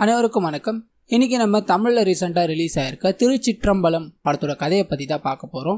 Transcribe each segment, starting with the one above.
அனைவருக்கும் வணக்கம். இன்னைக்கு நம்ம தமிழில் ரீசெண்டாக ரிலீஸ் ஆயிருக்க திருச்சிற்றம்பலம் படத்தோட கதையை பற்றி தான் பார்க்க போகிறோம்.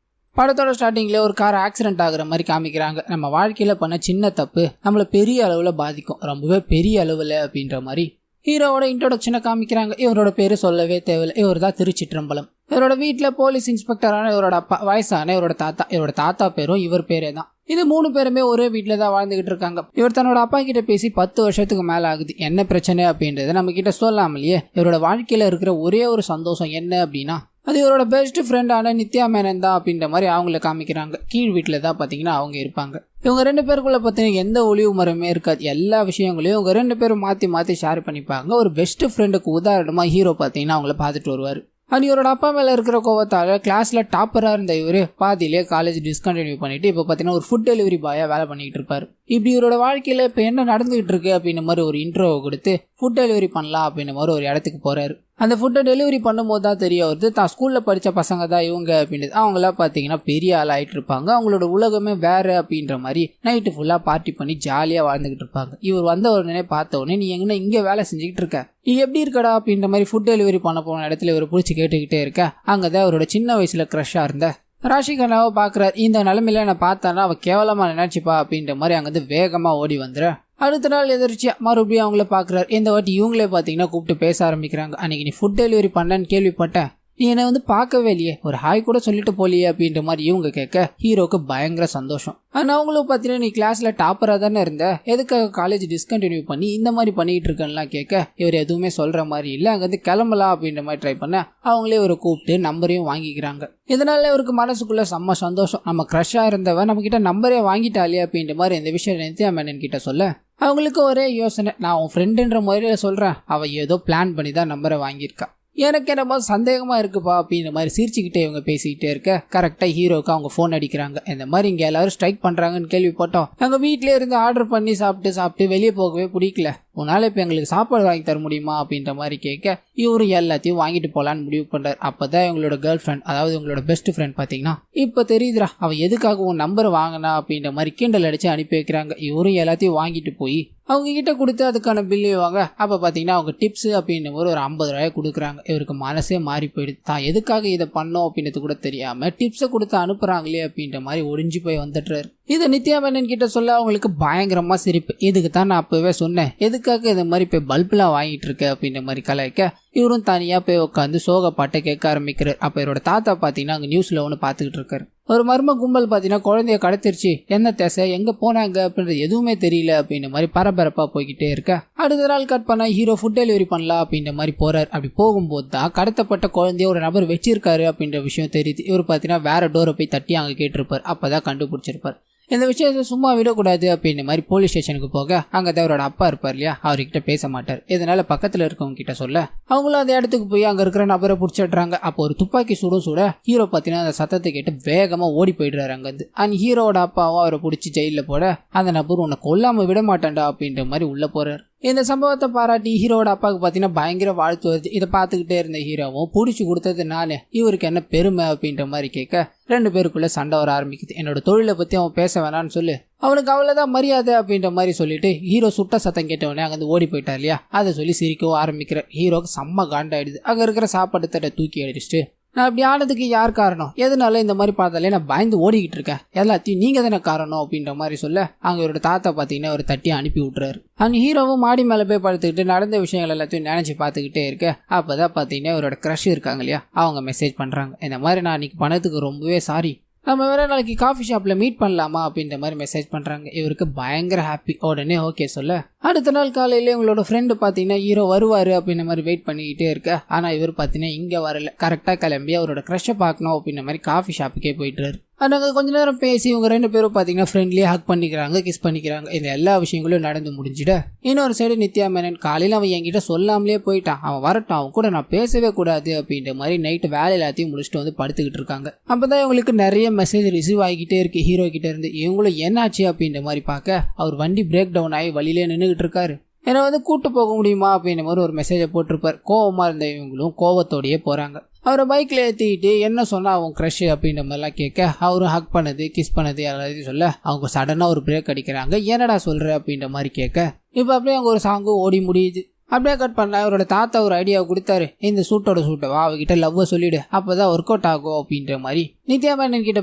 படத்தோட ஸ்டார்டிங்கில் ஒரு கார் ஆக்சிடென்ட் ஆகுற மாதிரி காமிக்கிறாங்க. நம்ம வாழ்க்கையில் பண்ண சின்ன தப்பு நம்மளை பெரிய அளவில் பாதிக்கும், ரொம்பவே பெரிய அளவில் அப்படின்ற மாதிரி ஹீரோவோட இன்ட்ரோடக்ஷனை காமிக்கிறாங்க. இவரோட பேர் சொல்லவே தேவையில்லை, இவர் தான் திருச்சிற்றம்பலம். இவரோட வீட்டில் போலீஸ் இன்ஸ்பெக்டரான இவரோட அப்பா, வயசான இவரோட தாத்தா பேரும் இவர் பேரே தான். இது 3 பேருமே ஒரே வீட்டில் தான் வாழ்ந்துகிட்டு இருக்காங்க. இவர் தன்னோட அப்பா கிட்ட பேசி 10 வருஷத்துக்கு மேலே ஆகுது. என்ன பிரச்சனை அப்படின்றத நம்ம கிட்ட சொல்லாமலையே இவரோட வாழ்க்கையில் இருக்கிற ஒரே ஒரு சந்தோஷம் என்ன அப்படின்னா அது இவரோட பெஸ்ட் ஃப்ரெண்டான நித்யா மேனன் தான் அப்படின்ற மாதிரி அவங்கள காமிக்கிறாங்க. கீழ் வீட்டில் தான் பார்த்தீங்கன்னா அவங்க இருப்பாங்க. இவங்க 2 பேருக்குள்ள பார்த்தீங்கன்னா எந்த ஒளிவு மரமே இருக்காது. எல்லா விஷயங்களையும் இவங்க 2 பேரும் மாற்றி ஷேர் பண்ணிப்பாங்க. ஒரு பெஸ்ட் ஃப்ரெண்டுக்கு உதாரணமாக ஹீரோ பார்த்தீங்கன்னா அவங்கள பார்த்துட்டு வருவார். இவரோட அப்பா மேலே இருக்கிற கோவத்தால் கிளாஸில் டாப்பராக இருந்த இவர் பாதியிலே காலேஜ் டிஸ்கண்டினியூ பண்ணிட்டு இப்போ பார்த்தீங்கன்னா ஒரு ஃபுட் டெலிவரி பாயாக வேலை பண்ணிகிட்டு இருப்பார். இப்படி இவரோட வாழ்க்கையில் இப்போ என்ன நடந்துகிட்டு இருக்கு அப்படின்ற மாதிரி ஒரு இன்ட்ரோவை கொடுத்து ஃபுட் டெலிவரி பண்ணலாம் அப்படின்ற மாதிரி ஒரு இடத்துக்கு போகிறாரு. அந்த ஃபுட்டை டெலிவரி பண்ணும்போது தான் தெரிய வருது தான் ஸ்கூலில் படித்த பசங்க தான் இவங்க அப்படின்றது. அவங்களாம் பார்த்தீங்கன்னா பெரிய ஆள் ஆகிட்டு இருப்பாங்க. அவங்களோட உலகமே வேறு அப்படின்ற மாதிரி நைட்டு ஃபுல்லாக பார்ட்டி பண்ணி ஜாலியாக வாழ்ந்துக்கிட்டு இருப்பாங்க. இவர் வந்த உடனே பார்த்த உடனே நீ எங்கன்னா இங்கே வேலை செஞ்சுக்கிட்டு இருக்க, நீ எப்படி இருக்கடா அப்படின்ற மாதிரி ஃபுட் டெலிவரி பண்ண போன இடத்துல இவர் பிடிச்சி கேட்டுக்கிட்டே இருக்க. அங்கே தான் அவரோட சின்ன வயசில் க்ரஷ்ஷாக இருந்த ராஷிகனாவை பார்க்குறாரு. இந்த நிலைமையில நான் பார்த்தானா அவள் கேவலமாக நினைச்சிப்பா அப்படின்ற மாதிரி அங்கேருந்து வேகமாக ஓடி வந்துடுற. அடுத்த நாள் எதிர்ச்சியா மறுபடியும் அவங்கள பார்க்குறாரு. இந்த வாட்டி இவங்களே பார்த்தீங்கன்னா கூப்பிட்டு பேச ஆரம்பிக்கிறாங்க. அன்றைக்கி நீ ஃபுட் டெலிவரி பண்ணேன்னு கேள்விப்பட்டேன், நீ என்னை பார்க்கவே இல்லையே, ஒரு ஹாய் கூட சொல்லிட்டு போலியே அப்படின்ற மாதிரி இவங்க கேட்க ஹீரோக்கு பயங்கர சந்தோஷம். ஆனால் அவங்களும் பார்த்தீங்கன்னா நீ கிளாஸில் டாப்பராக தானே இருந்த, எதுக்காக காலேஜ் டிஸ்கண்டினியூ பண்ணி இந்த மாதிரி பண்ணிகிட்டு இருக்கேன்லாம் கேட்க இவர் எதுவுமே சொல்கிற மாதிரி இல்லை. அங்கேருந்து கிளம்பலாம் அப்படின்ற மாதிரி ட்ரை பண்ண அவங்களே ஒரு கூப்பிட்டு நம்பரையும் வாங்கிக்கிறாங்க. இதனால இவருக்கு மனசுக்குள்ளே செம்ம சந்தோஷம். நம்ம க்ரஷ்ஷாக இருந்தவன் நம்மக்கிட்ட நம்பரே வாங்கிட்டாலே அப்படின்ற மாதிரி இந்த விஷயம் நித்யா மேனன் கிட்ட சொல்ல அவங்களுக்கு ஒரே யோசனை, நான் உன் ஃப்ரெண்டுன்ற முறையில் சொல்கிறேன், அவள் ஏதோ பிளான் பண்ணி தான் நம்பரை வாங்கியிருக்கா, எனக்கு என்னமோ சந்தேகமாக இருக்குப்பா அப்படின்ற மாதிரி சிரிச்சுக்கிட்டே இவங்க பேசிக்கிட்டே இருக்க கரெக்டாக ஹீரோக்கு அவங்க ஃபோன் அடிக்கிறாங்க. இந்த மாதிரி இங்கே எல்லாரும் ஸ்ட்ரைக் பண்ணுறாங்கன்னு கேள்விப்பட்டோம், நாங்கள் வீட்டிலே இருந்து ஆர்டர் பண்ணி சாப்பிட்டு வெளியே போகவே பிடிக்கல, உன்னால் இப்போ எங்களுக்கு சாப்பாடு வாங்கி தர முடியுமா அப்படின்ற மாதிரி கேட்க இவரு எல்லாத்தையும் வாங்கிட்டு போகலான்னு முடிவு பண்ணுறாரு. அப்போ தான் இவங்களோட கேர்ள் ஃப்ரெண்ட், அதாவது இவங்களோட பெஸ்ட் ஃப்ரெண்ட் பார்த்தீங்கன்னா இப்போ தெரியுதுரா அவள் எதுக்காக உன் நம்பர் வாங்கினா அப்படின்ற மாதிரி கிண்டல் அடித்து அனுப்பி வைக்கிறாங்க. இவரும் எல்லாத்தையும் வாங்கிட்டு போய் அவங்க கிட்ட கொடுத்து அதுக்கான பில்லு வாங்க. அப்போ பார்த்தீங்கன்னா அவங்க டிப்ஸ் அப்படின்ற ஒரு 50 ரூபாய் கொடுக்குறாங்க. இவருக்கு மனசே மாறி போயிடுது. தான் எதுக்காக இதை பண்ணோம் அப்படின்றது கூட தெரியாமல் டிப்ஸை கொடுத்து அனுப்புகிறாங்களே அப்படின்ற மாதிரி ஒடிஞ்சு போய் வந்துட்டுறாரு. இதை நித்யா மேனன் கிட்ட சொல்ல அவங்களுக்கு பயங்கரமாக சிரிப்பு. இதுக்கு தான் நான் அப்போவே சொன்னேன், எதுக்காக இந்த மாதிரி போய் பல்பெலாம் வாங்கிட்டு இருக்க அப்படின்ற மாதிரி கலாய்க்க இவரும் தனியாக போய் உட்காந்து சோக பாட்டை கேட்க ஆரம்பிக்கிறார். அப்போ இவரோட தாத்தா பார்த்தீங்கன்னா அங்கே நியூஸில் ஒன்று பார்த்துக்கிட்டு இருக்காரு. ஒரு மர்ம கும்பல் பார்த்தீங்கன்னா குழந்தைய கடத்திருச்சு, என்ன தேச எங்கே போனாங்க அப்படின்றது எதுவுமே தெரியல அப்படின்ற மாதிரி பரபரப்பாக போய்கிட்டே இருக்க அடுத்த நாள் கட் பண்ண ஹீரோ ஃபுட் டெலிவரி பண்ணலாம் அப்படின்ற மாதிரி போகிறார். அப்படி போகும்போது தான் கடத்தப்பட்ட குழந்தைய ஒரு நபர் வச்சிருக்காரு அப்படின்ற விஷயம் தெரியுது. இவர் பார்த்தீங்கன்னா வேற டோரை போய் தட்டி அங்கே கேட்டிருப்பார். அப்போ தான் கண்டுபிடிச்சிருப்பார். இந்த விஷயத்தை சும்மா விடக்கூடாது அப்படின்ற மாதிரி போலீஸ் ஸ்டேஷனுக்கு போக அங்கே தான் அவரோட அப்பா இருப்பார் இல்லையா, அவர்கிட்ட பேச மாட்டார். இதனால பக்கத்தில் இருக்கவங்க கிட்ட சொல்ல அவங்களும் அந்த இடத்துக்கு போய் அங்கே இருக்கிற நபரை பிடிச்சிடுறாங்க. அப்போ ஒரு துப்பாக்கி சுட ஹீரோ பார்த்தீங்கன்னா அந்த சத்தத்தை கேட்டு வேகமாக ஓடி போயிடுறாரு அங்கேருந்து. அண்ட் ஹீரோட அப்பாவும் அவரை பிடிச்சி ஜெயிலில் போட அந்த நபர் உன்னை கொல்லாமல் விட மாட்டான்டா அப்படின்ற மாதிரி உள்ளே போகிறார். இந்த சம்பவத்தை பாராட்டி ஹீரோட அப்பாவுக்கு பார்த்தீங்கன்னா பயங்கர வாழ்த்து வருது. இதை பார்த்துக்கிட்டே இருந்த ஹீரோவும் பிடிச்சி கொடுத்தது நானே, இவருக்கு என்ன பெருமை அப்படின்ற மாதிரி கேட்க 2 பேருக்குள்ள சண்டை வர ஆரம்பிக்குது. என்னோட தொழிலை பற்றி அவன் பேச வேணான்னு சொல்லு, அவனுக்கு அவ்வளோதான் மரியாதை அப்படின்ற மாதிரி சொல்லிட்டு ஹீரோ சுட்ட சத்தம் கேட்டவனே அங்கேருந்து ஓடி போயிட்டார் இல்லையா, அதை சொல்லி சிரிக்கவும் ஆரம்பிக்கிற ஹீரோக்கு செம்ம காண்டாயிடுது. அங்கே இருக்கிற சாப்பாடு தட்டை தூக்கி அடிச்சுட்டு நான் இப்படி ஆனதுக்கு யார் காரணம், எதனால இந்த மாதிரி பார்த்தாலே நான் பயந்து ஓடிக்கிட்டு இருக்கேன், எல்லாத்தையும் நீங்கள் தானே காரணம் அப்படின்ற மாதிரி சொல்ல அங்கே ஒரு தாத்தா பார்த்தீங்கன்னா ஒரு தட்டி அனுப்பி விட்டுறாரு. அந்த ஹீரோவும் மாடி மேலே போய் படுத்துக்கிட்டு நடந்த விஷயங்கள் எல்லாத்தையும் நினச்சி பார்த்துக்கிட்டே இருக்க அப்போ தான் பார்த்தீங்கன்னா இவரோட க்ரஷ் இருக்காங்க இல்லையா, அவங்க மெசேஜ் பண்ணுறாங்க. இந்த மாதிரி நான் அன்றைக்கி பண்ணதுக்கு ரொம்பவே சாரி, நம்ம வேற நாளைக்கு காஃபி ஷாப்பில் மீட் பண்ணலாமா அப்படின்ற மாதிரி மெசேஜ் பண்ணுறாங்க. இவருக்கு பயங்கர ஹாப்பி. உடனே ஓகே சொல்ல அடுத்த நாள் காலையிலே உங்களோட ஃப்ரெண்டு பார்த்தீங்கன்னா ஹீரோ வருவார் அப்படின்ற மாதிரி வெயிட் பண்ணிக்கிட்டே இருக்க. ஆனால் இவர் பார்த்தீங்கன்னா இங்கே வரல, கரெக்டாக கிளம்பி அவரோட க்ரஷை பார்க்கணும் அப்படின்ற மாதிரி காஃபி ஷாப்புக்கே போயிட்டுறாரு. நாங்கள் கொஞ்ச நேரம் பேசி இவங்க 2 பேரும் பார்த்தீங்கன்னா ஃப்ரெண்ட்லியாக ஹக் பண்ணிக்கிறாங்க, கிஸ் பண்ணிக்கிறாங்க. இந்த எல்லா விஷயங்களும் நடந்து முடிஞ்சிட இன்னொரு சைடு நித்யா மேனன் காலையில் அவன் என்கிட்ட சொல்லாமலே போயிட்டான், அவன் வரட்டும், அவன் கூட நான் பேசவே கூடாது அப்படின்ற மாதிரி நைட்டு வேலை எல்லாத்தையும் முடிச்சுட்டு வந்து படுத்துக்கிட்டு இருக்காங்க. அப்போ தான் இவங்களுக்கு நிறைய மெசேஜ் ரிசீவ் ஆகிக்கிட்டே இருக்கு ஹீரோ கிட்டே இருந்து. இவங்களும் என்னாச்சு அப்படின்ற மாதிரி பார்க்க அவர் வண்டி பிரேக் டவுன் ஆகி வழியிலே நின்றுக்கிட்டு இருக்காரு. என்னை வந்து கூட்டு போக முடியுமா அப்படின்ற மாதிரி ஒரு மெசேஜை போட்டிருப்பார். கோவமாக இருந்த இவங்களும் கோவத்தோடையே போகிறாங்க. அவரை பைக்கில் ஏற்றிக்கிட்டு என்ன சொன்னால் அவங்க க்ரஷ் அப்படின்ற மாதிரிலாம் கேட்க அவரும் ஹக் பண்ணது கிஸ் பண்ணது எல்லாத்தையும் சொல்ல அவங்க சடனாக ஒரு பிரேக் அடிக்கிறாங்க. என்னடா சொல்கிற அப்படின்ற மாதிரி கேட்க இப்போ அப்படியே அவங்க ஒரு சாங்கும் ஓடி முடியுது. அப்படியே கட் பண்ணா இவரோட தாத்தா ஒரு ஐடியாவை கொடுத்தாரு. இந்த சூட்டை வா அவகிட்ட லவ்வை சொல்லிடு, அப்பதான் ஒர்க் அவுட் ஆகும் அப்படின்ற மாதிரி நித்யா மேனன் கிட்ட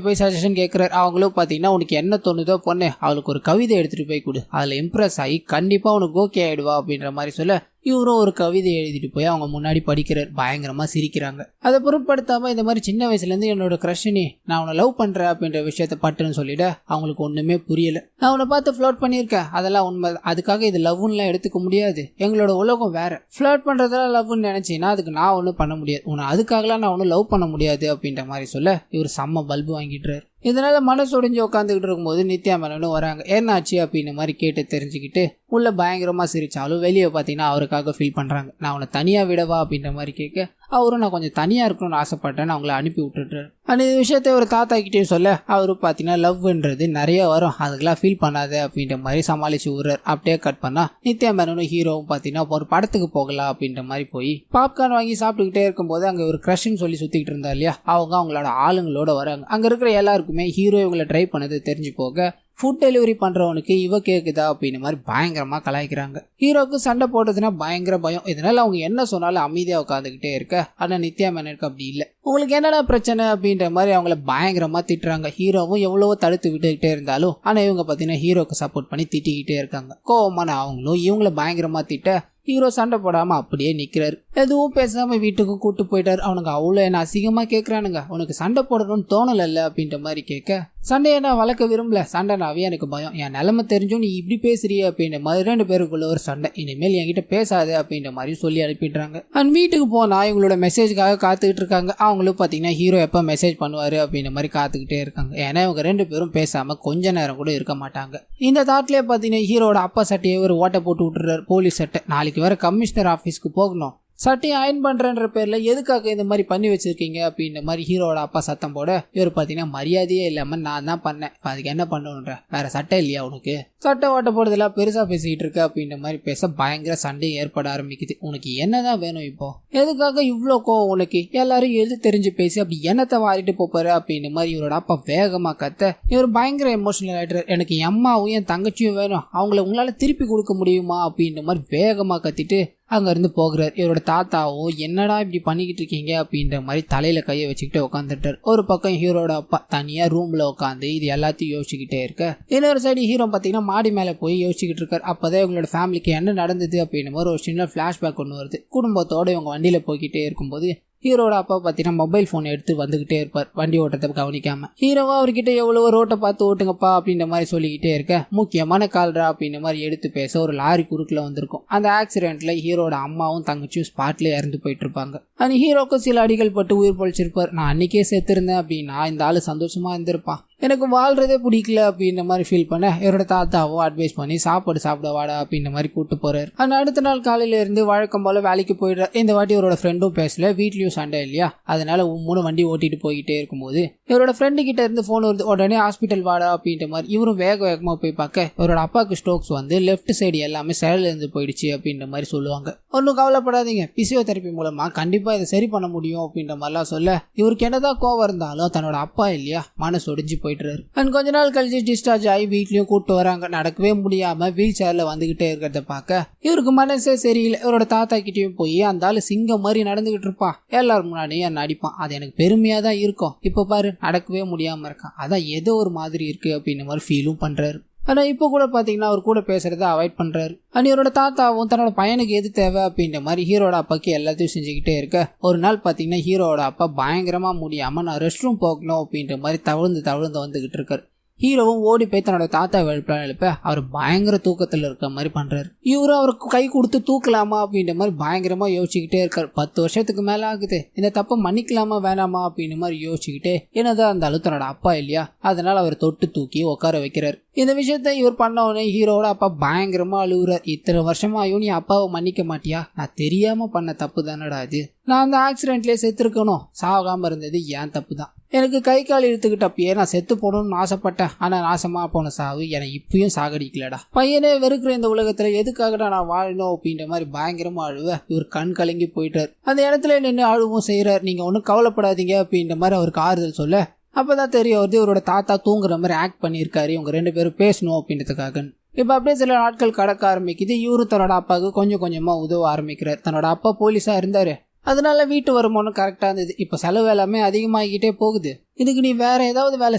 போய் சஜஷன் கேட்கிறாரு. அவங்களும் பாத்தீங்கன்னா உனக்கு என்ன தோணுதோ பொண்ணு, அவளுக்கு ஒரு கவிதை எடுத்துட்டு போய் கொடு, அதுல இம்ப்ரெஸ் ஆகி கண்டிப்பா உனக்கு ஓகே ஆயிடுவா அப்படின்ற மாதிரி சொல்ல இவரும் ஒரு கவிதை எழுதிட்டு போய் அவங்க முன்னாடி படிக்கிறார். பயங்கரமா சிரிக்கிறாங்க. அதை பொருட்படுத்தாம இந்த மாதிரி சின்ன வயசுல இருந்து என்னோட கிரஷனி நான் உன்னை லவ் பண்றேன் அப்படின்ற விஷயத்த பட்டுன்னு சொல்லிட அவங்களுக்கு ஒண்ணுமே புரியல. நான் உன்னை பார்த்து ஃப்ளோட் பண்ணியிருக்கேன், அதெல்லாம் உண்மை, அதுக்காக இது லவ்லாம் எடுத்துக்க முடியாது, எங்களோட உலகம் வேற. ஃப்ளோட் பண்றதெல்லாம் லவ்னு நினைச்சீங்கன்னா அதுக்கு நான் ஒன்றும் பண்ண முடியாது, உன்னை அதுக்காகலாம் நான் ஒன்றும் லவ் பண்ண முடியாது அப்படின்ற மாதிரி சொல்ல இவர் செம்ம பல்பு வாங்கிட்டுறாரு. இதனால மனசு உடைஞ்சு உட்காந்துக்கிட்டு இருக்கும்போது நித்யா மேனனும் வராங்க. என்னாச்சு அப்படின்னு மாதிரி கேட்டு தெரிஞ்சுக்கிட்டு உள்ள பயங்கரமா சிரிச்சாலும் வெளியே பார்த்தீங்கன்னா அவருக்காக ஃபீல் பண்றாங்க. நான் அவனை தனியா விடவா அப்படின்ற மாதிரி கேட்க அவரும் நான் கொஞ்சம் தனியா இருக்கணும்னு ஆசைப்பட்டேன்னு அவங்கள அனுப்பி விட்டுட்டாரு. அந்த விஷயத்த ஒரு தாத்தா கிட்டேயும் சொல்ல அவரு பார்த்தீங்கன்னா லவ்ன்றது நிறைய வரும், அதுக்கெல்லாம் ஃபீல் பண்ணாத அப்படின்ற மாதிரி சமாளிச்சு விடுறாரு. அப்படியே கட் பண்ணா நித்யா மேனனும் ஹீரோவும் பார்த்தீங்கன்னா ஒரு படத்துக்கு போகலாம் அப்படின்ற மாதிரி போய் பாப்கார்ன் வாங்கி சாப்பிட்டுக்கிட்டே இருக்கும்போது அங்கே ஒரு க்ரஷ்ன்னு சொல்லி சுத்திக்கிட்டு இருந்தா இல்லையா, அவங்களோட ஆளுங்களோட வராங்க. அங்கே இருக்கிற எல்லாருக்குமே ஹீரோ இவங்களை ட்ரை பண்ணது தெரிஞ்சு போக ஃபுட் டெலிவரி பண்றவனுக்கு இவ கேக்குதா அப்படின்னு மாதிரி பயங்கரமா கலாய்க்கிறாங்க. ஹீரோக்கு சண்டை போடுறதுன்னா பயங்கர பயம். இதனால அவங்க என்ன சொன்னாலும் அமைதியா உட்காந்துக்கிட்டே இருக்க. ஆனா நித்யா மேனனுக்கு அப்படி இல்லை. உங்களுக்கு என்னடா பிரச்சனை அப்படின்ற மாதிரி அவங்கள பயங்கரமா திட்டுறாங்க. ஹீரோவும் எவ்வளவோ தடுத்து விட்டுக்கிட்டே இருந்தாலும் ஆனா இவங்க பாத்தீங்கன்னா ஹீரோக்கு சப்போர்ட் பண்ணி திட்டிக்கிட்டே இருக்காங்க. கோவமான அவங்களும் இவங்கள பயங்கரமா திட்ட ஹீரோ சண்டை போடாம அப்படியே நிக்கிறாரு. எதுவும் பேசாம வீட்டுக்கு கூட்டு போயிட்டாரு. அவனுக்கு அவ்வளோ என்ன அசிங்கமா கேட்கறானுங்க, உனக்கு சண்டை போடணும்னு தோணல அப்படின்ற மாதிரி கேட்க சண்டையை நான் வளர்க்க விரும்பல, சண்டைனாவே எனக்கு பயம், என் நிலைமை தெரிஞ்சும் நீ இப்படி பேசுறிய அப்படின்ற மாதிரி 2 பேருக்குள்ள ஒரு சண்டை. இனிமேல் என்கிட்ட பேசாது அப்படின்ற மாதிரி சொல்லி அனுப்பிடுறாங்க. அண்ட் வீட்டுக்கு போனா இவங்களோட மெசேஜ்க்காக காத்துக்கிட்டு இருக்காங்க. அவங்களும் பாத்தீங்கன்னா ஹீரோ எப்ப மெசேஜ் பண்ணுவாரு அப்படின்ற மாதிரி காத்துக்கிட்டே இருக்காங்க. ஏன்னா இவங்க 2 பேரும் பேசாம கொஞ்ச நேரம் கூட இருக்க மாட்டாங்க. இந்த தாட்லயே பாத்தீங்கன்னா ஹீரோட அப்பா சட்டையை ஒரு ஓட்டை போட்டு விட்டுறாரு, போலீஸ் சட்டை. நாளைக்கு வேற கமிஷனர் ஆபீஸ்க்கு போகணும், சட்டையை அயன் பண்றன்ற பேர்ல எதுக்காக இந்த மாதிரி பண்ணி வச்சிருக்கீங்க அப்படின்ற மாதிரி ஹீரோட அப்பா சத்தம் போட இவர் பாத்தீங்கன்னா மரியாதையே இல்லாம நான் தான் பண்ணேன், அதுக்கு என்ன பண்ணுன்ற, வேற சட்டை இல்லையா உனக்கு, சட்டை ஓட்ட போடுறதுல பெருசா பேசிக்கிட்டு இருக்க அப்படின்ற மாதிரி பேச பயங்கர சண்டை ஏற்பட ஆரம்பிக்குது. உனக்கு என்னதான் வேணும் இப்போ, எதுக்காக இவ்வளோ கோவம் உனக்கு, எல்லாரும் எது தெரிஞ்சு பேசி அப்படி என்னத்தை வாரிட்டு போப்பாரு அப்படின்ற மாதிரி இவரோட அப்பா வேகமா கத்த இவர் பயங்கர எமோஷனல் ஆயிடுறாரு. எனக்கு என் அம்மாவும் என் தங்கச்சியும் வேணும், அவங்கள உங்களால திருப்பி கொடுக்க முடியுமா அப்படின்ற மாதிரி வேகமா கத்திட்டு அங்க இருந்து போகிறார். இவரோட தாத்தாவும் என்னடா இப்படி பண்ணிக்கிட்டு இருக்கீங்க அப்படின்ற மாதிரி தலையில கையை வச்சுக்கிட்டு உட்காந்துட்டார். ஒரு பக்கம் ஹீரோட அப்பா தனியா ரூம்ல உட்காந்து இது எல்லாத்தையும் யோசிச்சுக்கிட்டே இருக்க, இன்னொரு சைடு ஹீரோ பாத்தீங்கன்னா மாடி மேல போய் யோசிச்சுக்கிட்டு இருக்காரு. அப்பதான் இவங்களோட ஃபேமிலிக்கு என்ன நடந்தது அப்படின்னு ஒரு சின்ன பிளாஷ்பேக் ஒன்று வருது. குடும்பத்தோட இவங்க வண்டியில போய்கிட்டே இருக்கும்போது ஹீரோட அப்பா பார்த்தீங்கன்னா மொபைல் ஃபோன் எடுத்து வந்துகிட்டே இருப்பார், வண்டி ஓட்டத்தை கவனிக்காம. ஹீரோவா அவர்கிட்ட எவ்வளவோ ரோட்டை பார்த்து ஓட்டுங்கப்பா அப்படின்ற மாதிரி சொல்லிக்கிட்டே இருக்க, முக்கியமான கால்ரா அப்படின்ற மாதிரி எடுத்து பேச ஒரு லாரி குறுக்கில் வந்திருக்கும். அந்த ஆக்சிடென்ட்ல ஹீரோட அம்மாவும் தங்கச்சியும் ஸ்பாட்ல இறந்து போயிட்டு இருப்பாங்க. அந்த ஹீரோக்கு சில அடிகள் பட்டு உயிர் பொழிச்சிருப்பார். நான் அன்னைக்கே செத்துருந்தேன் அப்படின்னா இந்த ஆளு சந்தோஷமா இருந்திருப்பான், எனக்கு வாழ்றதே பிடிக்கல அப்படின்ற மாதிரி ஃபீல் பண்ண இவரோட தாத்தாவோ அட்வைஸ் பண்ணி சாப்பாடு சாப்பிட வாடா அப்படின்ற மாதிரி கூப்பிட்டு போறாரு. அந்த அடுத்த நாள் காலையில இருந்து வழக்கம் போல வேலைக்கு போயிடுறாரு. இந்த வாட்டி இவரோட ஃப்ரெண்டும் பேசல, வீட்லயும் சண்டை இல்லையா, அதனால 3 வண்டி ஓட்டிட்டு போய்கிட்டே இருக்கும்போது இவரோட ஃப்ரெண்டு கிட்ட இருந்து போன் வருது. உடனே ஹாஸ்பிட்டல் வாடா அப்படின்ற மாதிரி இவரும் வேகமா போய் பார்க்க இவரோட அப்பாவுக்கு ஸ்ட்ரோக்ஸ் வந்து லெஃப்ட் சைடு எல்லாமே செயல இருந்து போயிடுச்சு அப்படின்ற மாதிரி சொல்லுவாங்க. ஒன்றும் கவலைப்படாதீங்க, பிசியோதெரப்பி மூலமா கண்டிப்பா இதை சரி பண்ண முடியும் அப்படின்ற மாதிரிலாம் சொல்ல இவருக்கு என்னதான் கோவம் இருந்தாலும் தன்னோட அப்பா இல்லையா மனசு ஒடிஞ்சு போயிட்டுறாரு. அண்ட் கொஞ்ச நாள் கழிச்சு டிஸ்சார்ஜ் ஆகி வீட்லயும் கூப்பிட்டு வராங்க. நடக்கவே முடியாம வீல் சேர்ல வந்துகிட்டே இருக்கிறத பார்க்க இவருக்கு மனசே சரியில்லை. இவரோட தாத்தா கிட்டயும் போய் அந்த ஆளு சிங்கம் மாதிரி நடந்துகிட்டு இருப்பான், எல்லாரும் முன்னாடியும் என்ன அடிப்பான், அது எனக்கு பெருமையா தான் இருக்கும், இப்ப பாரு நடக்கவே முடியாம இருக்கான், அதான் ஏதோ ஒரு மாதிரி இருக்கு அப்படின்ற மாதிரி ஃபீலும் பண்றாரு. ஆனா இப்போ கூட பாத்தீங்கன்னா அவர் கூட பேசுறத அவாய்ட் பண்றாரு. அண்ட் இவரோட தாத்தாவும் தன்னோட பையனுக்கு எது தேவை அப்படின்ற மாதிரி ஹீரோட அப்பாக்கு எல்லாத்தையும் செஞ்சுக்கிட்டே இருக்க, ஒரு நாள் பாத்தீங்கன்னா ஹீரோட அப்பா பயங்கரமா முடியாம நான் ரெஸ்ட் ரூம் போகணும் அப்படின்ற மாதிரி தவழ்ந்து வந்துகிட்டு இருக்காரு. ஹீரோவும் ஓடி போய் தன்னோட தாத்தா எழுப்ப அவர் பயங்கர தூக்கத்துல இருக்க மாதிரி பண்றாரு. இவரும் அவருக்கு கை கொடுத்து தூக்கலாமா அப்படின்ற மாதிரி பயங்கரமா யோசிச்சுக்கிட்டே இருக்காரு. 10 வருஷத்துக்கு மேல ஆகுது, இந்த தப்ப மன்னிக்கலாமா வேணாமா அப்படின்ற மாதிரி யோசிச்சுக்கிட்டே என்னதான் இருந்தாலும் தன்னோட அப்பா இல்லையா, அதனால அவர் தொட்டு தூக்கி உட்கார வைக்கிறார். இந்த விஷயத்த இவர் பண்ண உடனே ஹீரோட அப்பா பயங்கரமா அழுகுறார். இத்தனை வருஷமாயும் நீ அப்பாவை மன்னிக்க மாட்டியா, நான் தெரியாம பண்ண தப்பு தானடா அது, நான் அந்த ஆக்சிடென்ட்லயே செத்துருக்கணும், சாகாம இருந்தது ஏன் தப்பு தான், எனக்கு கை கால் இழுத்துக்கிட்டப்பயே நான் செத்து போகணும்னு ஆசைப்பட்டேன், ஆனா நாசமா போன சாவு என்னை இப்பயும் சாகடிக்கலடா, பையனே வெறுக்கிற இந்த உலகத்துல எதுக்காகடா நான் வாழணும் அப்படின்ற மாதிரி பயங்கரமா அழுவ இவர் கண் கலங்கி போயிட்டார். அந்த இடத்துல நின்று அழுவும் செய்யறார். நீங்க ஒன்னும் கவலைப்படாதீங்க அப்படின்ற மாதிரி அவருக்கு ஆறுதல் சொல்ல அப்பதான் தெரிய வருது இவரோட தாத்தா தூங்குற மாதிரி ஆக்ட் பண்ணியிருக்காரு, இவங்க 2 பேரும் பேசணும் அப்படின்றதுக்காக. இப்போ அப்படியே சில நாட்கள் கடக்க ஆரம்பிக்குது. இவரும் தன்னோட அப்பாவுக்கு கொஞ்சம் கொஞ்சமாக உதவ ஆரம்பிக்கிறார். தன்னோட அப்பா போலீஸாக இருந்தார், அதனால வீட்டு வருமானம் கரெக்டாக இருந்தது. இப்போ செலவு எல்லாமே அதிகமாகிக்கிட்டே போகுது. இதுக்கு நீ வேற ஏதாவது வேலை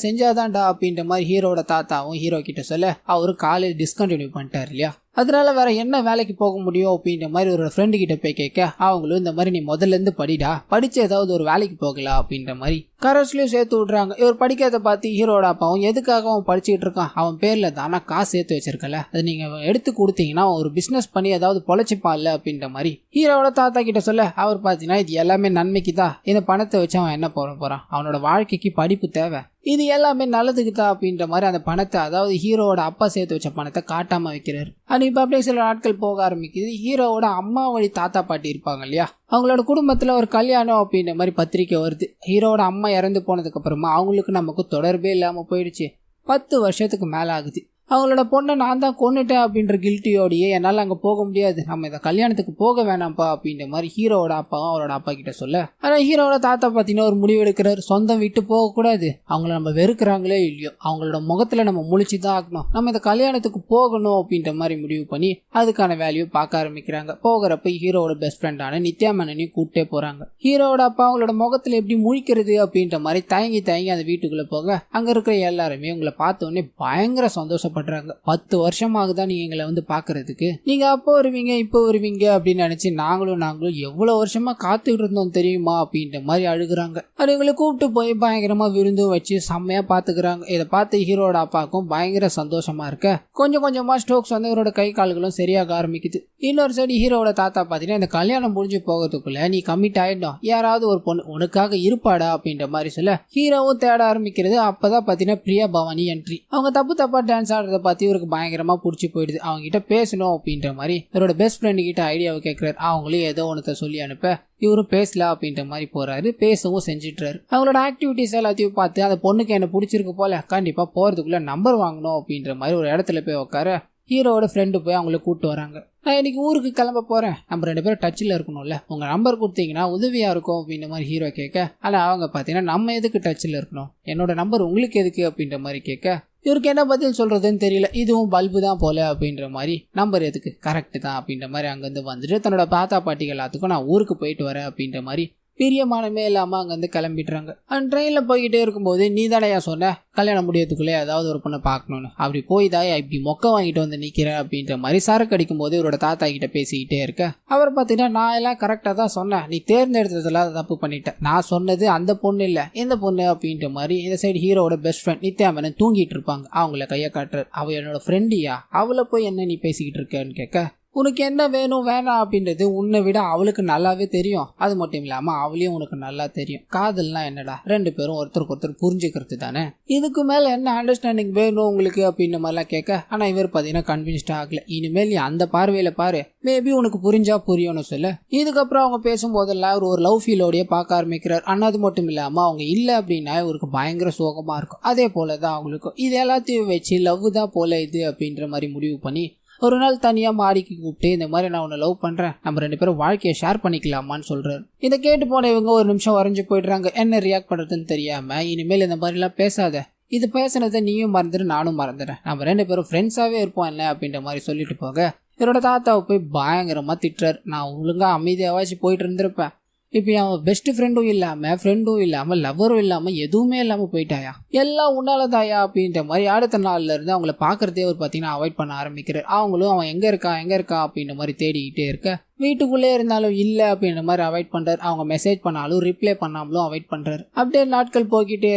செஞ்சாதான்டா அப்படின்ற மாதிரி ஹீரோட தாத்தாவும் ஹீரோ கிட்ட சொல்ல, அவரு காலேஜ் டிஸ்கண்டினியூ பண்ணிட்டார் இல்லையா, அதனால வேற என்ன வேலைக்கு போக முடியும் அப்படின்ற மாதிரி ஒரு ஃப்ரெண்டு கிட்ட போய் கேட்க, அவங்களும் இந்த மாதிரி நீ முதல்ல இருந்து படிடா, படிச்சு ஏதாவது ஒரு வேலைக்கு போகலாம் அப்படின்ற மாதிரி கரஸ்லயும் சேர்த்து விடுறாங்க. இவர் படிக்கிறத பார்த்து ஹீரோட அப்பாவும் எதுக்காக அவன் படிச்சுட்டு இருக்கான், அவன் பேர்ல தானா காசு சேர்த்து வச்சிருக்கல, அது நீங்க எடுத்து கொடுத்தீங்கன்னா ஒரு பிசினஸ் பண்ணி ஏதாவது பொழைச்சிப்பான்ல அப்படின்ற மாதிரி ஹீரோட தாத்தா கிட்ட சொல்ல, அவர் பார்த்தீங்கன்னா இது எல்லாமே நன்மைக்கு தான், இந்த பணத்தை வச்சு அவன் என்ன போறான், அவனோட வாழ்க்கைக்கு படிப்பு தேவை, இது எல்லாமே நல்லதுக்கு தான் அப்படின்ற மாதிரி அந்த பணத்தை, அதாவது ஹீரோவோட அப்பா சேர்த்து வச்ச பணத்தை காட்டாம வைக்கிறாரு. அண்ட் இப்போ அப்படியே சில நாட்கள் போக ஆரம்பிக்குது. ஹீரோவோட அம்மா வழி தாத்தா பாட்டி இருப்பாங்க இல்லையா, அவங்களோட குடும்பத்துல ஒரு கல்யாணம் அப்படின்ற மாதிரி பத்திரிக்கை வருது. ஹீரோவோட அம்மா இறந்து போனதுக்கு அப்புறமா அவங்களுக்கு நமக்கு தொடர்பே இல்லாம போயிடுச்சு. 10 வருஷத்துக்கு மேல ஆகுது. அவங்களோட பொண்ணை நான் தான் கொன்னுட்டேன் அப்படின்ற கில்ட்டியோடையே என்னால் அங்கே போக முடியாது, நம்ம இந்த கல்யாணத்துக்கு போக வேணாம்ப்பா அப்படின்ற மாதிரி ஹீரோவோட அப்பாவும் அவரோட அப்பா கிட்ட சொல்ல, ஆனால் ஹீரோவோட தாத்தா பார்த்தீங்கன்னா ஒரு முடிவு எடுக்கிறார், சொந்தம் விட்டு போகக்கூடாது, அவங்கள நம்ம வெறுக்கிறாங்களே இல்லையோ அவங்களோட முகத்தில் நம்ம முழிச்சு தான் ஆகணும், நம்ம இந்த கல்யாணத்துக்கு போகணும் அப்படின்ற மாதிரி முடிவு பண்ணி அதுக்கான வேல்யூ பார்க்க ஆரம்பிக்கிறாங்க. போகிறப்ப ஹீரோவோட பெஸ்ட் ஃப்ரெண்டான நித்யா மேனனையும் கூப்பிட்டே போகிறாங்க. ஹீரோவோட அப்பா அவங்களோட முகத்தில் எப்படி முழிக்கிறது அப்படின்ற மாதிரி தயங்கி அந்த வீட்டுக்குள்ளே போக, அங்கே இருக்கிற எல்லாருமே உங்களை பார்த்தோன்னே பயங்கர சந்தோஷம் பண்றாங்க. 10 வருஷமாகதான் நீங்க எங்களை வந்து பாக்குறதுக்கு, நீங்க அப்போ வருவீங்க இப்போ வருவீங்க அப்படின்னு நினைச்சு நாங்களும் எவ்வளவு வருஷமா காத்துக்கிட்டு இருந்தோம் தெரியுமா அப்படின்ற மாதிரி அழுகுறாங்க. அதுங்களை கூப்பிட்டு போய் பயங்கரமா விருந்து வச்சு செம்மையா பாத்துக்கிறாங்க. இதை பார்த்து ஹீரோட அப்பாவுக்கும் பயங்கர சந்தோஷமா இருக்க, கொஞ்சம் கொஞ்சமா ஸ்ட்ரோக்ஸ் வந்து இவரோட கை கால்களும் சரியாக ஆரம்பிக்குது. இன்னொரு சைடு ஹீரோட தாத்தா பாத்தீங்கன்னா இந்த கல்யாணம் முடிஞ்சு போகிறதுக்குள்ள நீ கமிட் ஆயிடும், யாராவது ஒரு பொண்ணு உனக்காக இருப்பாடா அப்படின்ற மாதிரி சொல்ல ஹீரோவும் தேட ஆரம்பிக்கிறது. அப்பதான் பாத்தீங்கன்னா பிரியா பவானி என்ட்ரி. அவங்க தப்பா டான்ஸ் ஆடுறத பார்த்து இவருக்கு பயங்கரமா பிடிச்சி போயிடுது. அவங்க கிட்ட பேசணும் அப்படின்ற மாதிரி இவரோட பெஸ்ட் ஃப்ரெண்டு கிட்ட ஐடியாவை கேட்கிறாரு. அவங்களும் ஏதோ ஒன்றத்தை சொல்லி அனுப்ப இவரும் பேசலாம் அப்படின்ற மாதிரி போறாரு. பேசவும் செஞ்சுட்டுறாரு. அவங்களோட ஆக்டிவிட்டிஸ் எல்லாத்தையும் பார்த்து அந்த பொண்ணுக்கு என்ன பிடிச்சிருக்கு போல, கண்டிப்பா போறதுக்குள்ள நம்பர் வாங்கணும் அப்படின்ற மாதிரி ஒரு இடத்துல போய் உட்கார ஹீரோட ஃப்ரெண்டு போய் அவங்கள கூப்பிட்டு வராங்க. நான் இன்னைக்கு ஊருக்கு கிளம்ப போறேன், நம்ம 2 பேரும் டச்சில் இருக்கணும்ல, உங்க நம்பர் கொடுத்தீங்கன்னா உதவியா இருக்கும் அப்படின்ற மாதிரி ஹீரோ கேட்க, ஆனா அவங்க பாத்தீங்கன்னா நம்ம எதுக்கு டச்சில் இருக்கணும், என்னோட நம்பர் உங்களுக்கு எதுக்கு அப்படின்ற மாதிரி கேட்க, இவருக்கு என்ன பதில் சொல்றதுன்னு தெரியல. இதுவும் பல்பு தான் போல அப்படின்ற மாதிரி, நம்பர் எதுக்கு, கரெக்ட் தான் அப்படின்ற மாதிரி அங்கிருந்து வந்துட்டு தன்னோட தாத்தா பாட்டிகள் எல்லாத்துக்கும் நான் ஊருக்கு போயிட்டு வரேன் அப்படின்ற மாதிரி பிரியமானமே இல்லாம அங்கிருந்து கிளம்பிடுறாங்க. அண்ட் ட்ரெயின்ல போய்கிட்டே இருக்கும்போது, நீ தானையா சொன்ன கல்யாணம் முடியறதுக்குள்ளே ஏதாவது ஒரு பொண்ணை பார்க்கணும்னு, அப்படி போய் தாயா இப்படி மொக்க வாங்கிட்டு வந்து நிக்கிறேன் அப்படின்ற மாதிரி சரக்கு அடிக்கும் போது இவரோட தாத்தா கிட்ட பேசிக்கிட்டே இருக்க, அவர் பார்த்தீங்கன்னா நான் எல்லாம் கரெக்டா தான் சொன்னேன், நீ தேர்ந்தெடுத்ததெல்லாம் தப்பு பண்ணிட்டேன், நான் சொன்னது அந்த பொண்ணு இல்ல இந்த பொண்ணு அப்படின்ற மாதிரி. இந்த சைடு ஹீரோட பெஸ்ட் ஃப்ரெண்ட் நித்யா மேனன் தூங்கிட்டு இருப்பாங்க. அவங்கள கையை காட்டுறாரு. அவ என்னோட ஃப்ரெண்டியா, அவளை போய் என்ன நீ பேசிக்கிட்டு இருக்கன்னு கேட்க, உனக்கு என்ன வேணும் வேணாம் அப்படின்றது உன்னை விட அவளுக்கு நல்லாவே தெரியும், அது மட்டும் இல்லாம அவளையும் உனக்கு நல்லா தெரியும், காதல்னா என்னடா, 2 பேரும் ஒருத்தருக்கு ஒருத்தர் புரிஞ்சுக்கிறது தானே, இதுக்கு மேல என்ன அண்டர்ஸ்டாண்டிங் வேணும் உங்களுக்கு அப்படின்ற மாதிரிலாம் கேட்க, ஆனா இவர் பாத்தீங்கன்னா கன்வின்ஸ்டா ஆகல. இனிமேல் நீ அந்த பார்வையில பாரு, மேபி உனக்கு புரிஞ்சா புரியும்னு சொல்ல, இதுக்கப்புறம் அவங்க பேசும்போதெல்லாம் ஒரு லவ் ஃபீலோடய பார்க்க ஆரம்பிக்கிறார். ஆனா அது மட்டும் இல்லாம அவங்க இல்ல அப்படின்னா இவருக்கு பயங்கர சோகமா இருக்கும். அதே போலதான் அவங்களுக்கும் இது எல்லாத்தையும் வச்சு லவ் தான் போல இது அப்படின்ற மாதிரி முடிவு பண்ணி ஒரு நாள் தனியா மாடிக்கு கூப்பிட்டு, இந்த மாதிரி நான் உன்னை லவ் பண்றேன், நம்ம 2 பேரும் வாழ்க்கையை ஷேர் பண்ணிக்கலாமான்னு சொல்றாரு. இதை கேட்டு போன இவங்க ஒரு நிமிஷம் வரைஞ்சு போயிடுறாங்க. என்ன ரியாக்ட் பண்றதுன்னு தெரியாம, இனிமேல் இந்த மாதிரி எல்லாம் பேசாத, இது பேசுனதை நீயும் மறந்துடு நானும் மறந்துடுறேன், நம்ம 2 பேரும் ஃப்ரெண்ட்ஸாவே இருப்போம் என்ன அப்படின்ற மாதிரி சொல்லிட்டு போக, இவரோட தாத்தாவை போய் பயங்கரமா திட்டுறாரு. நான் ஒழுங்கா அமைதியாவாச்சு போயிட்டு இருந்திருப்பேன், இப்போ அவன் பெஸ்ட் ஃப்ரெண்டும் இல்லாம ஃப்ரெண்டும் இல்லாம லவ்வரும் இல்லாம எதுவுமே இல்லாம போயிட்டாயா, எல்லாம் உன்னாலதாயா அப்படின்ற மாதிரி அடுத்த நாள்ல இருந்து அவங்கள பாக்குறதே ஒரு பாத்தீங்கன்னா அவாய்ட் பண்ண ஆரம்பிக்கிறார். அவங்களும் அவன் எங்க இருக்கா அப்படின்ற மாதிரி தேடிக்கிட்டே இருக்க, வீட்டுக்குள்ளே இருந்தாலும் இல்ல அப்படின்ற மாதிரி அவாய்ட் பண்றாரு. அவங்க மெசேஜ் பண்ணாலும் ரிப்ளை பண்ணாமலும் அவாய்ட் பண்றாரு. அப்படியே நாட்கள் போய்கிட்டே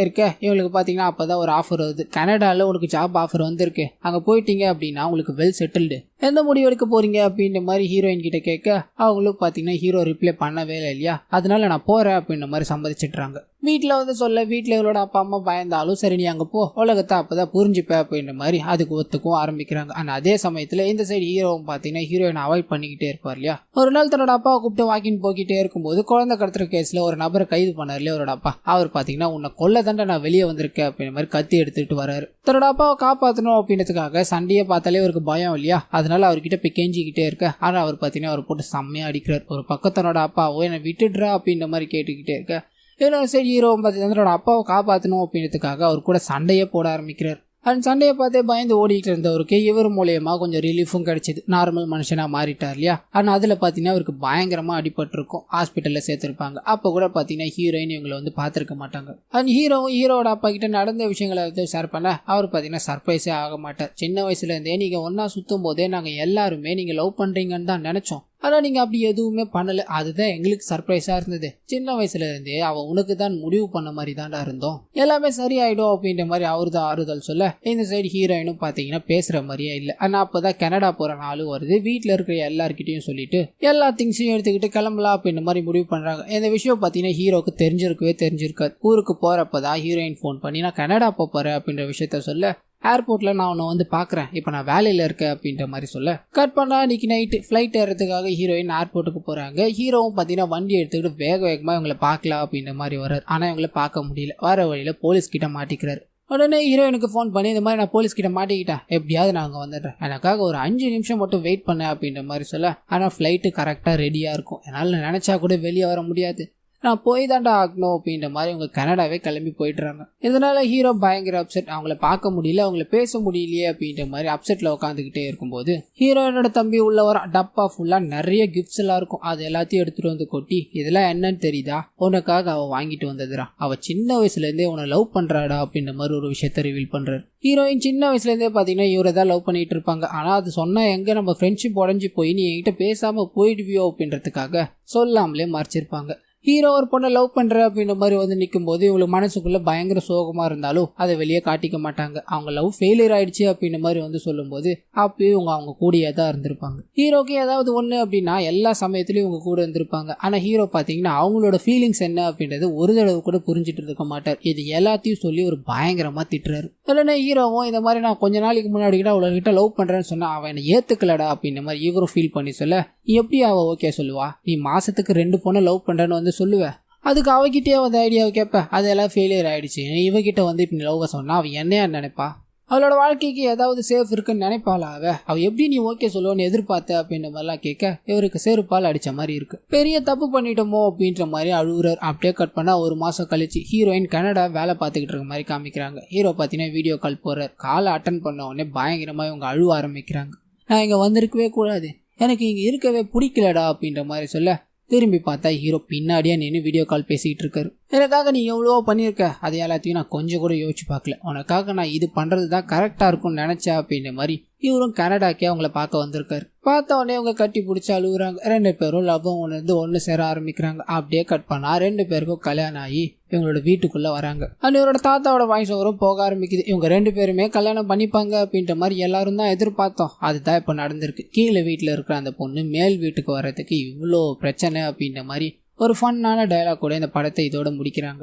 இருக்க, இவங்களுக்கு பாத்தீங்கன்னா அப்பதான் ஒரு ஆஃபர் வருது. கனடால உனக்கு ஜாப் ஆஃபர் வந்திருக்கு, அங்க போயிட்டீங்க அப்படின்னா உங்களுக்கு வெல் செட்டில்டு, எந்த முடிவு எடுக்க போறீங்க அப்படின்ற மாதிரி ஹீரோயின் கிட்ட கேட்க, அவங்களும் பாத்தீங்கன்னா ஹீரோ ரிப்ளை பண்ணவே இல்லையா, அதனால நான் போறேன் அப்படின்ற மாதிரி சம்மதிச்சிட்றாங்க. வீட்டில் வந்து சொல்ல, வீட்டில் இவளோட அப்பா அம்மா பயந்தாலும் சரி நீ அங்கே போ, உலகத்தை அப்பதான் புரிஞ்சுப்ப அப்படின்ற மாதிரி அதுக்கு ஒத்துக்கும் ஆரம்பிக்கிறாங்க. ஆனால் அதே சமயத்தில் இந்த சைடு ஹீரோவும் பார்த்தீங்கன்னா ஹீரோயினை அவாய்ட் பண்ணிக்கிட்டே இருப்பார் இல்லையா. ஒரு நாள் தன்னோட அப்பாவை கூப்பிட்டு வாக்கிங் போய்கிட்டே இருக்கும்போது குழந்தை கடத்துற கேஸில் ஒரு நபரை கைது பண்ணார் இல்லையா அவரோட அப்பா. அவர் பார்த்தீங்கன்னா உன்னை கொல்ல தாண்டா நான் வெளியே வந்திருக்கேன் அப்படின்ற மாதிரி கத்தி எடுத்துட்டு வராரு. தன்னோட அப்பாவை காப்பாற்றணும் அப்படின்றதுக்காக சண்டையை பார்த்தாலே அவருக்கு பயம் இல்லையா, அதனால அவர்கிட்ட போய் கெஞ்சிக்கிட்டே இருக்க. ஆனால் அவர் பார்த்தீங்கன்னா அவர் போட்டு செம்மையா அடிக்கிறார். ஒரு பக்கத்தனோட அப்பாவோ என்னை விட்டுடுறா அப்படின்ற மாதிரி கேட்டுக்கிட்டே இருக்க, இன்னொரு சைடு ஹீரோவும் பார்த்தீங்கன்னா அப்பாவை காப்பாற்றணும் அப்படின்றதுக்காக அவர் கூட சண்டையே போட ஆரம்பிக்கிறார். அந்த சண்டையை பார்த்தே பயந்து ஓடிட்டு இருந்தவருக்கு இவர் மூலியமா கொஞ்சம் ரிலீஃபும் கிடைச்சிது. நார்மல் மனுஷனா மாறிட்டார் இல்லையா. ஆனால் அதில் பார்த்தீங்கன்னா அவருக்கு பயங்கரமா அடிபட்டிருக்கும். ஹாஸ்பிட்டலில் சேர்த்துருப்பாங்க. அப்போ கூட பார்த்தீங்கன்னா ஹீரோயின் இவங்களை வந்து பார்த்துருக்க மாட்டாங்க. அந்த ஹீரோவோட அப்பா கிட்ட நடந்த விஷயங்களை வந்து ஷேர் பண்ண அவர் பார்த்தீங்கன்னா சர்ப்ரைஸே ஆக மாட்டார். சின்ன வயசுல இருந்தே நீங்கள் ஒன்றா சுற்றும் போதே நாங்கள் எல்லாருமே நீங்கள் லவ் பண்ணுறீங்கன்னு தான் நினச்சோம். ஆனால் நீங்கள் அப்படி எதுவுமே பண்ணலை. அதுதான் எங்களுக்கு சர்ப்ரைஸாக இருந்தது. சின்ன வயசுலேருந்தே அவள் உனக்கு தான் முடிவு பண்ண மாதிரி தாண்டா இருந்தோம். எல்லாமே சரியாயிடும் அப்படின்ற மாதிரி அவரு தான் ஆறுதல் சொல்ல, இந்த சைடு ஹீரோயினும் பார்த்தீங்கன்னா பேசுகிற மாதிரியே இல்லை. ஆனால் அப்போ தான் கனடா போகிற நாளும் வருது. வீட்டில் இருக்கிற எல்லார்கிட்டையும் சொல்லிட்டு எல்லா திங்ஸையும் எடுத்துக்கிட்டு கிளம்பலாம் அப்படின்ற மாதிரி முடிவு பண்ணுறாங்க. இந்த விஷயம் பார்த்தீங்கன்னா ஹீரோக்கு தெரிஞ்சிருக்காது. ஊருக்கு போகிறப்ப தான் ஹீரோயின் ஃபோன் பண்ணி நான் கனடா போகிறேன் அப்படின்ற விஷயத்த சொல்ல, ஏர்போர்ட்ல நான் உன்னை வந்து பார்க்குறேன், இப்போ நான் வேலையில் இருக்கேன் அப்படின்ற மாதிரி சொல்ல கட் பண்ணா. இன்னைக்கு நைட்டு ஃப்ளைட் ஏறதுக்காக ஹீரோயின் ஏர்போர்ட்டுக்கு போகிறாங்க. ஹீரோவும் பார்த்தீங்கன்னா வண்டி எடுத்துக்கிட்டு வேகமாக இவங்களை பார்க்கலாம் அப்படின்ற மாதிரி வர்றாரு. ஆனால் இவங்களை பார்க்க முடியல. வர வழியில் போலீஸ் கிட்ட மாட்டிக்கிறாரு. உடனே ஹீரோயினுக்கு ஃபோன் பண்ணி இந்த மாதிரி நான் போலீஸ் கிட்ட மாட்டிக்கிட்டேன், எப்படியாவது நான் அங்கே வந்துடுறேன், எனக்காக ஒரு 5 நிமிஷம் மட்டும் வெயிட் பண்ணேன் அப்படின்ற மாதிரி சொல்ல, ஆனால் ஃப்ளைட்டு கரெக்டாக ரெடியாக இருக்கும், என்னால் நினச்சா கூட வெளியே வர முடியாது, நான் போய் தாண்டா ஆகணும் அப்படின்ற மாதிரி அவங்க கனடாவே கிளம்பி போயிட்டுறாங்க. இதனால ஹீரோ பயங்கர அப்செட். அவங்கள பார்க்க முடியல, அவங்கள பேச முடியலையே அப்படின்ற மாதிரி அப்செட்ல உட்காந்துக்கிட்டே இருக்கும்போது ஹீரோயினோட தம்பி உள்ள வர டப்பா ஃபுல்லா நிறைய கிஃப்ட்ஸ் எல்லாம் இருக்கும். அது எல்லாத்தையும் எடுத்துட்டு வந்து கொட்டி, இதெல்லாம் என்னன்னு தெரியுதா, உனக்காக அவ வாங்கிட்டு வந்ததுடா, அவ சின்ன வயசுல இருந்தே உன்னை லவ் பண்றாடா அப்படின்ற மாதிரி ஒரு விஷயத்த ரிவீல் பண்றாரு. ஹீரோயின் சின்ன வயசுல இருந்தே பாத்தீங்கன்னா இவரை தான் லவ் பண்ணிட்டு இருப்பாங்க. ஆனா அது சொன்னா எங்க நம்ம ஃப்ரெண்ட்ஷிப் உடஞ்சி போய் நீ என்கிட்ட பேசாம போயிடுவியோ அப்படின்றதுக்காக சொல்லாமலே மறைச்சிருப்பாங்க. ஹீரோ ஒரு பொண்ணை லவ் பண்ற அப்படின்ற மாதிரி வந்து நிற்கும் போது இவங்களுக்கு மனசுக்குள்ள பயங்கர சோகமா இருந்தாலும் அதை வெளியே காட்டிக்க மாட்டாங்க. அவங்க லவ் ஃபெயிலியர் ஆயிடுச்சு அப்படின்ற மாதிரி வந்து சொல்லும் போது அப்பயும் இவங்க அவங்க கூடயே தான் இருந்திருப்பாங்க. ஹீரோக்கு ஏதாவது ஒண்ணு அப்படின்னா எல்லா சமயத்திலயும் இவங்க கூட இருந்திருப்பாங்க. ஆனா ஹீரோ பாத்தீங்கன்னா அவங்களோட ஃபீலிங்ஸ் என்ன அப்படின்றது ஒரு தடவை கூட புரிஞ்சிட்டு இருக்க மாட்டார். இது எல்லாத்தையும் சொல்லி ஒரு பயங்கரமா திட்டுறாரு. இல்லைன்னா ஹீரோவும் இந்த மாதிரி நான் கொஞ்ச நாளைக்கு முன்னாடி கூட அவளகிட்ட லவ் பண்றேன்னு சொன்னா அவன் என்ன ஏத்துக்கலடா அப்படின்ற மாதிரி இவரும் ஃபீல் பண்ணி சொல்ல, எப்படி அவ ஓகே சொல்லுவா, நீ மாசத்துக்கு 2 பொண்ணை லவ் பண்றேன்னு வந்து சொல்லுவேன், அதுக்கு அவகிட்டே வந்து ஐடியாவை கேட்ப, அதெல்லாம் ஃபெயிலியர் ஆயிடுச்சு, இவகிட்ட வந்து இப்படி லவ் சொன்னா அவ என்னையா நினைப்பா, அவளோட வாழ்க்கைக்கு ஏதாவது சேஃப் இருக்குன்னு நினைப்பாளா, அவ எப்படி நீ ஓகே சொல்லுவோன்னு எதிர்பார்த்த அப்படின்ற மாதிரிலாம் கேட்க இவருக்கு செருப்பால் அடிச்ச மாதிரி இருக்கு. பெரிய தப்பு பண்ணிட்டோமோ அப்படின்ற மாதிரி அழுகுறார். அப்படியே கட் பண்ணா 1 மாசம் கழிச்சு ஹீரோயின் கனடா வேலை பார்த்துக்கிட்டு இருக்க மாதிரி காமிக்கிறாங்க. ஹீரோ பார்த்தீங்கன்னா வீடியோ கால் போறார். காலை அட்டன் பண்ண உடனே பயங்கரமா இவங்க அழுவ ஆரம்பிக்கிறாங்க. நான் இங்க வந்திருக்கவே கூடாது, எனக்கு இங்க இருக்கவே பிடிக்கலடா அப்படின்ற மாதிரி சொல்ல, திரும்பி பார்த்தா ஹீரோ பின்னாடியே நின்று வீடியோ கால் பேசிக்கிட்டு இருக்காரு. எனக்காக நீ எவ்வளவோ பண்ணியிருக்க, அது எல்லாத்தையும் நான் கொஞ்சம் கூட யோசிச்சு பார்க்கல, உனக்காக நான் இது பண்றது தான் கரெக்டா இருக்கும்னு நினைச்சேன் அப்படின்ற மாதிரி இவரும் கனடாக்கே அவங்கள பார்க்க வந்திருக்காரு. பார்த்த உடனே அவங்க கட்டி பிடிச்சி அழுகுறாங்க. 2 பேரும் லவ்வும் ஒன்று சேர ஆரம்பிக்கிறாங்க. அப்படியே கட் பண்ணா 2 பேருக்கும் கல்யாணம் ஆகி இவங்களோட வீட்டுக்குள்ள வராங்க. அண்ட் இவரோட தாத்தாவோட வாய்ஸ் ஓவரும் போக ஆரம்பிக்குது. இவங்க 2 பேருமே கல்யாணம் பண்ணிப்பாங்க அப்படின்ற மாதிரி எல்லாரும் தான் எதிர்பார்த்தோம். அதுதான் இப்போ நடந்திருக்கு. கீழே வீட்டில் இருக்கிற அந்த பொண்ணு மேல் வீட்டுக்கு வர்றதுக்கு இவ்வளோ பிரச்சனை அப்படின்ற மாதிரி ஒரு ஃபன்னான டயலாக் கூட இந்த படத்தை இதோட முடிக்கிறாங்க.